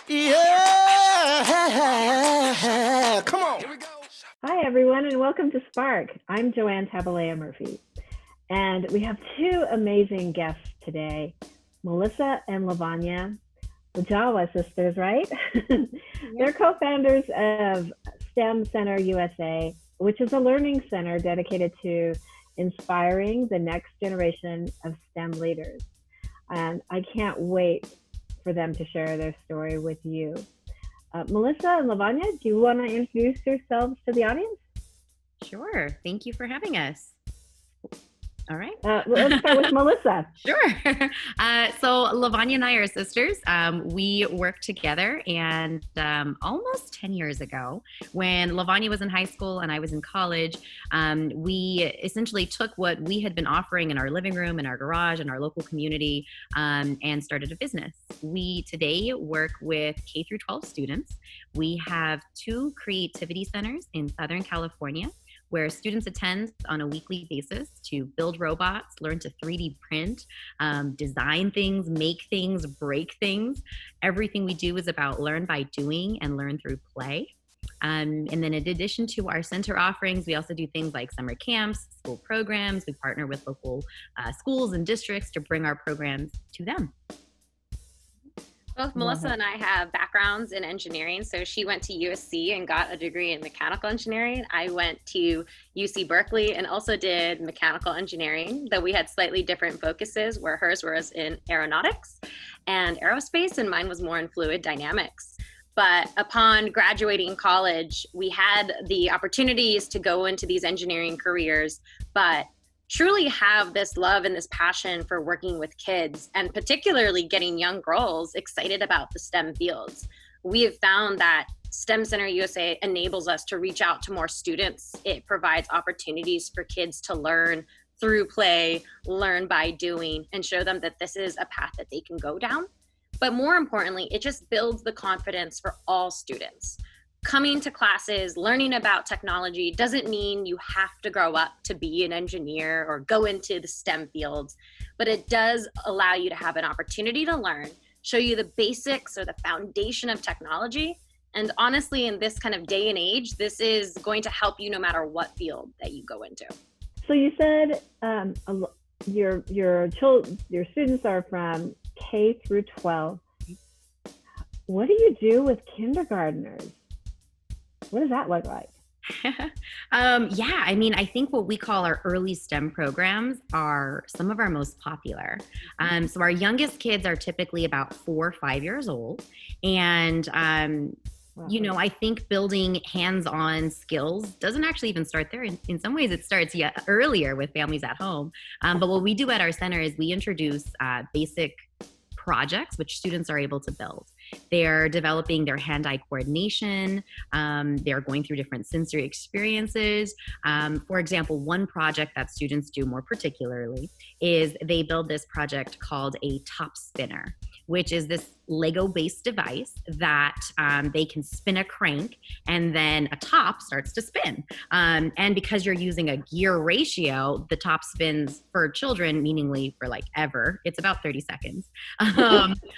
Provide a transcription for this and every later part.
Yeah, come on. Here we go. Hi, everyone, and welcome to Spark. I'm Joanne Murphy, and we have two amazing guests today, Melissa and Lavanya, the Jawa sisters, right? They're co-founders of STEM Center USA, which is a learning center dedicated to inspiring the next generation of STEM leaders. And I can't wait for them to share their story with you. Melissa and Lavanya, do you want to introduce yourselves to the audience? Sure. Thank you for having us. All right. Let's start with Melissa. Sure. So Lavanya and I are sisters. We worked together, and almost 10 years ago, when Lavanya was in high school and I was in college, we essentially took what we had been offering in our living room, in our garage, in our local community, and started a business. We today work with K through 12 students. We have 2 creativity centers in Southern California, where students attend on a weekly basis to build robots, learn to 3D print, design things, make things, break things. Everything we do is about learn by doing and learn through play. And then in addition to our center offerings, we also do things like summer camps, school programs. We partner with local schools and districts to bring our programs to them. Both Melissa and I have backgrounds in engineering. So she went to USC and got a degree in mechanical engineering. I went to UC Berkeley and also did mechanical engineering, though we had slightly different focuses, where hers was in aeronautics and aerospace, and mine was more in fluid dynamics. But upon graduating college, we had the opportunities to go into these engineering careers, but truly have this love and this passion for working with kids, and particularly getting young girls excited about the STEM fields. We have found that STEM Center USA enables us to reach out to more students. It provides opportunities for kids to learn through play, learn by doing, and show them that this is a path that they can go down. But more importantly, it just builds the confidence for all students. Coming to classes, learning about technology doesn't mean you have to grow up to be an engineer or go into the STEM fields, but it does allow you to have an opportunity to learn, show you the basics or the foundation of technology. And honestly, in this kind of day and age, this is going to help you no matter what field that you go into. So you said your students are from K through 12. What do you do with kindergartners? What does that look like? I think what we call our early STEM programs are some of our most popular. So our youngest kids are typically about 4 or 5 years old. And, I think building hands-on skills doesn't actually even start there. In some ways, it starts earlier with families at home. But what we do at our center is we introduce basic projects which students are able to build. They're developing their hand-eye coordination. They're going through different sensory experiences. For example, one project that students do more particularly is they build this project called a top spinner, which is this Lego-based device that they can spin a crank and then a top starts to spin. And because you're using a gear ratio, the top spins for children, meaningly for like ever. It's about 30 seconds.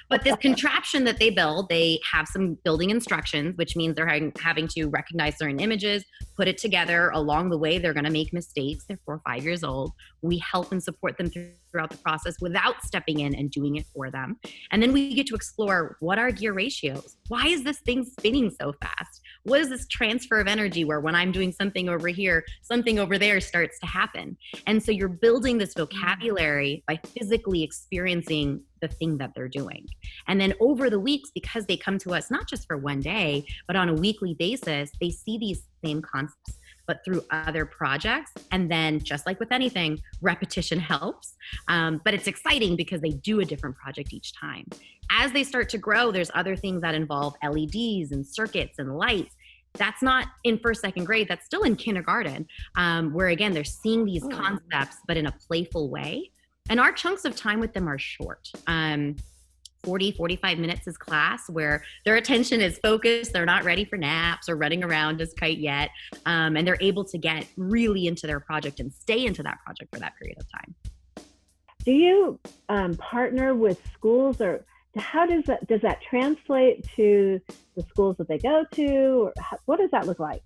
But this contraption that they build, they have some building instructions, which means they're having to recognize certain images, put it together. Along the way, they're going to make mistakes. They're 4 or 5 years old. We help and support them throughout the process without stepping in and doing it for them. And then we get to explore, what are gear ratios? Why is this thing spinning so fast? What is this transfer of energy where when I'm doing something over here, something over there starts to happen? And so you're building this vocabulary by physically experiencing the thing that they're doing. And then over the weeks, because they come to us not just for one day, but on a weekly basis, they see these same concepts, but through other projects. And then just like with anything, repetition helps. But it's exciting because they do a different project each time. As they start to grow, there's other things that involve LEDs and circuits and lights. That's not in first, second grade. That's still in kindergarten, where again, they're seeing these concepts, but in a playful way. And our chunks of time with them are short. 40, 45 minutes is class where their attention is focused. They're not ready for naps or running around as kite yet. And they're able to get really into their project and stay into that project for that period of time. Do you partner with schools, or how does that translate to the schools that they go to? Or what does that look like?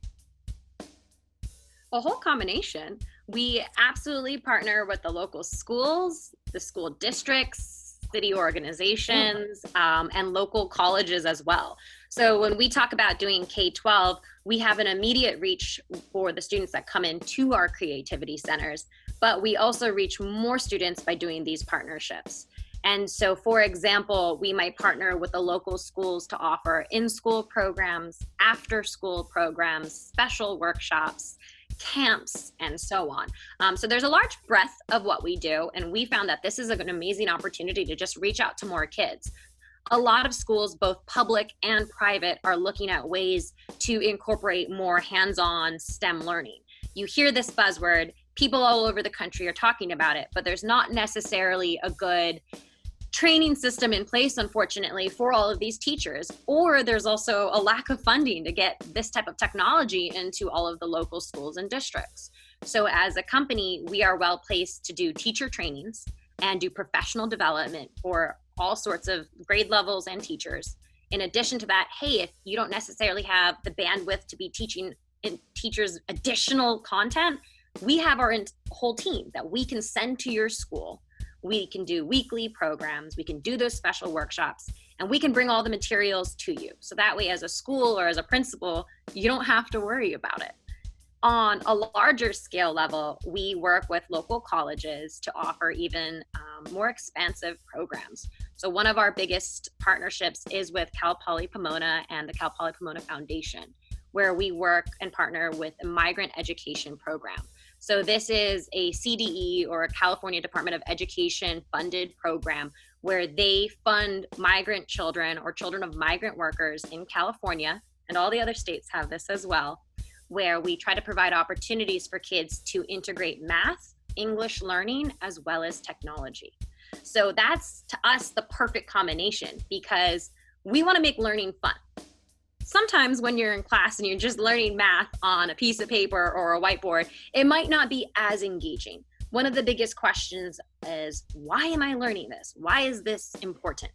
A whole combination. We absolutely partner with the local schools, the school districts, city organizations, and local colleges as well. So when we talk about doing K-12, we have an immediate reach for the students that come into our creativity centers, but we also reach more students by doing these partnerships. And so, for example, we might partner with the local schools to offer in-school programs, after-school programs, special workshops, camps, and so on. So there's a large breadth of what we do, and we found that this is an amazing opportunity to just reach out to more kids. A lot of schools, both public and private, are looking at ways to incorporate more hands-on STEM learning. You hear this buzzword, people all over the country are talking about it, but there's not necessarily a good training system in place, unfortunately, for all of these teachers, or there's also a lack of funding to get this type of technology into all of the local schools and districts. So as a company, we are well placed to do teacher trainings and do professional development for all sorts of grade levels and teachers. In addition to that, hey, if you don't necessarily have the bandwidth to be teaching teachers additional content, we have our whole team that we can send to your school. We can do weekly programs, we can do those special workshops, and we can bring all the materials to you. So that way, as a school or as a principal, you don't have to worry about it. On a larger scale level, we work with local colleges to offer even more expansive programs. So one of our biggest partnerships is with Cal Poly Pomona and the Cal Poly Pomona Foundation, where we work and partner with a migrant education program. So this is a CDE, or a California Department of Education funded program, where they fund migrant children or children of migrant workers in California, and all the other states have this as well, where we try to provide opportunities for kids to integrate math, English learning, as well as technology. So that's, to us, the perfect combination, because we want to make learning fun. Sometimes when you're in class and you're just learning math on a piece of paper or a whiteboard, it might not be as engaging. One of the biggest questions is, why am I learning this? Why is this important?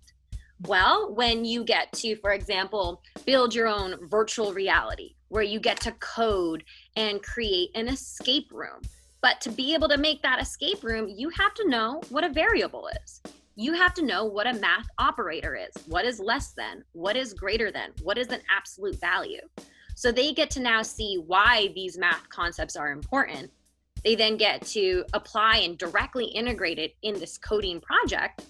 Well, when you get to, for example, build your own virtual reality, where you get to code and create an escape room. But to be able to make that escape room, you have to know what a variable is. You have to know what a math operator is. What is less than? What is greater than? What is an absolute value? So they get to now see why these math concepts are important. They then get to apply and directly integrate it in this coding project.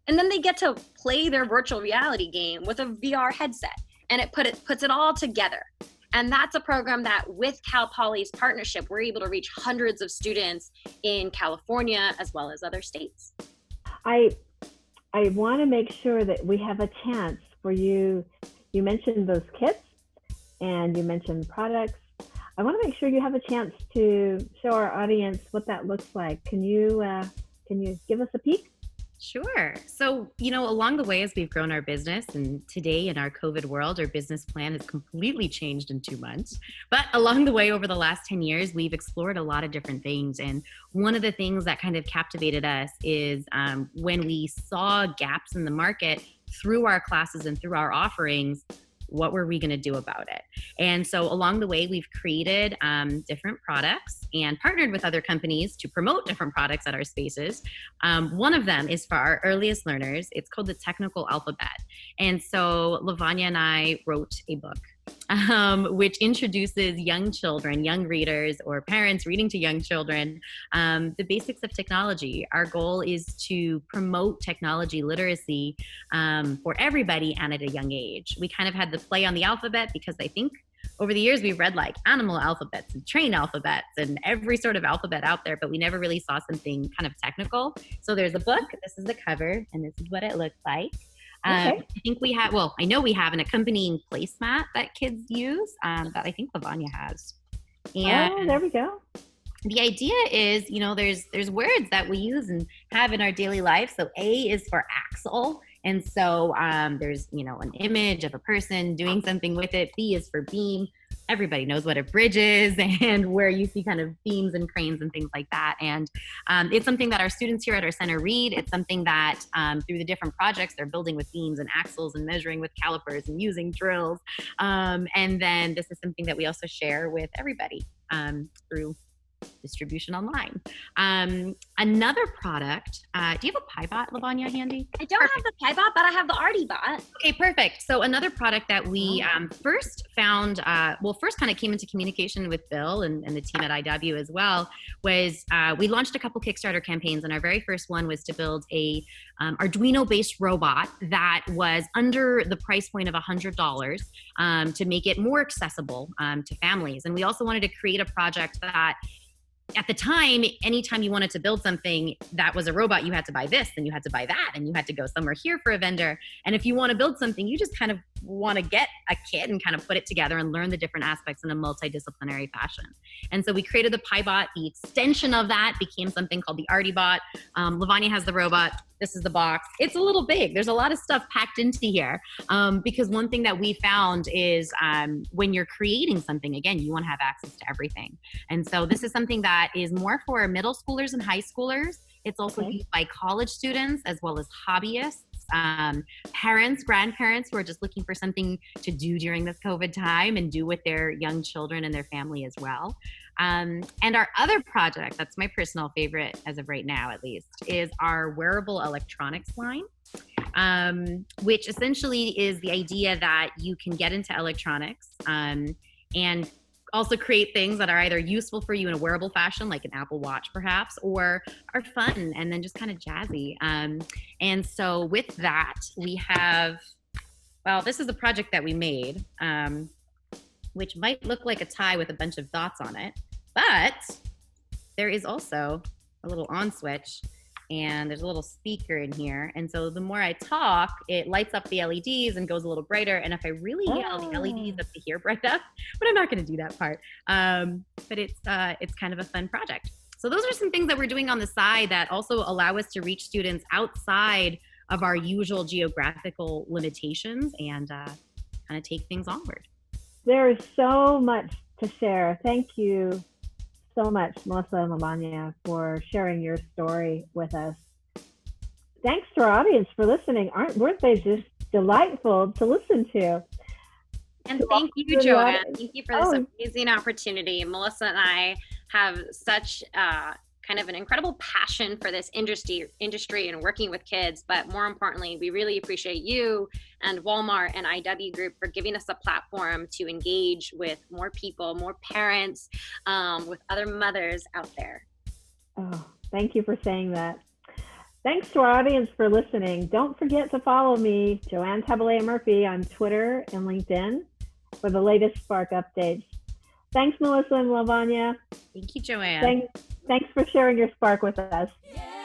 And then they get to play their virtual reality game with a VR headset, and it puts it all together. And that's a program that, with Cal Poly's partnership, we're able to reach hundreds of students in California as well as other states. I want to make sure that we have a chance for you. You mentioned those kits and you mentioned products. I want to make sure you have a chance to show our audience what that looks like. Can you give us a peek? Sure. So, along the way, as we've grown our business, and today in our COVID world, our business plan has completely changed in 2 months. But along the way, over the last 10 years, we've explored a lot of different things. And one of the things that kind of captivated us is when we saw gaps in the market through our classes and through our offerings, what were we going to do about it? And so along the way, we've created different products and partnered with other companies to promote different products at our spaces. One of them is for our earliest learners. It's called the Technical Alphabet. And so Lavanya and I wrote a book which introduces young children, young readers, or parents reading to young children, the basics of technology. Our goal is to promote technology literacy for everybody and at a young age. We kind of had the play on the alphabet because I think over the years we've read like animal alphabets and train alphabets and every sort of alphabet out there, but we never really saw something kind of technical. So there's a book, this is the cover, and this is what it looks like. Okay. I think we have, I know we have an accompanying placemat that kids use that I think Lavanya has. And there we go. the idea is, there's words that we use and have in our daily life. So A is for axle. And so there's, an image of a person doing something with it. B is for beam. Everybody knows what a bridge is and where you see kind of beams and cranes and things like that. And it's something that our students here at our center read. It's something that through the different projects, they're building with beams and axles and measuring with calipers and using drills. And then this is something that we also share with everybody through distribution online. Another product, do you have a PieBot, Lavanya, handy? I don't have the PieBot, but I have the ArtyBot. Okay, perfect. So another product that we first found, first kind of came into communication with Bill and the team at IW as well, was we launched a couple Kickstarter campaigns, and our very first one was to build a Arduino-based robot that was under the price point of $100 to make it more accessible to families. And we also wanted to create a project that at the time, anytime you wanted to build something that was a robot, you had to buy this and you had to buy that and you had to go somewhere here for a vendor. And if you want to build something, you just kind of want to get a kit and kind of put it together and learn the different aspects in a multidisciplinary fashion. And so we created the PieBot. The extension of that became something called the ArtyBot. Lavanya has the robot. This is the box. It's a little big. There's a lot of stuff packed into here because one thing that we found is when you're creating something, again, you want to have access to everything. And so this is something that is more for middle schoolers and high schoolers. It's also used by college students as well as hobbyists, parents, grandparents who are just looking for something to do during this COVID time and do with their young children and their family as well. And our other project, that's my personal favorite as of right now at least, is our wearable electronics line, which essentially is the idea that you can get into electronics and also create things that are either useful for you in a wearable fashion, like an Apple Watch perhaps, or are fun and then just kind of jazzy. And so with that, we have, this is a project that we made, which might look like a tie with a bunch of dots on it, but there is also a little on switch and there's a little speaker in here. And so the more I talk, it lights up the LEDs and goes a little brighter. And if I really yell, the LEDs up to here bright up, but I'm not going to do that part. But it's kind of a fun project. So those are some things that we're doing on the side that also allow us to reach students outside of our usual geographical limitations and kind of take things onward. There is so much to share. Thank you so much, Melissa and Lavanya, for sharing your story with us. Thanks to our audience for listening. Weren't they just delightful to listen to? And thank you, Joanne. Thank you for this amazing opportunity. Melissa and I have such kind of an incredible passion for this industry and working with kids. But more importantly, we really appreciate you and Walmart and IW Group for giving us a platform to engage with more people, more parents, with other mothers out there. Oh, thank you for saying that. Thanks to our audience for listening. Don't forget to follow me, Joanne Tabalea Murphy, on Twitter and LinkedIn for the latest Spark updates. Thanks, Melissa and Lavanya. Thank you, Joanne. Thanks for sharing your Spark with us. Yeah.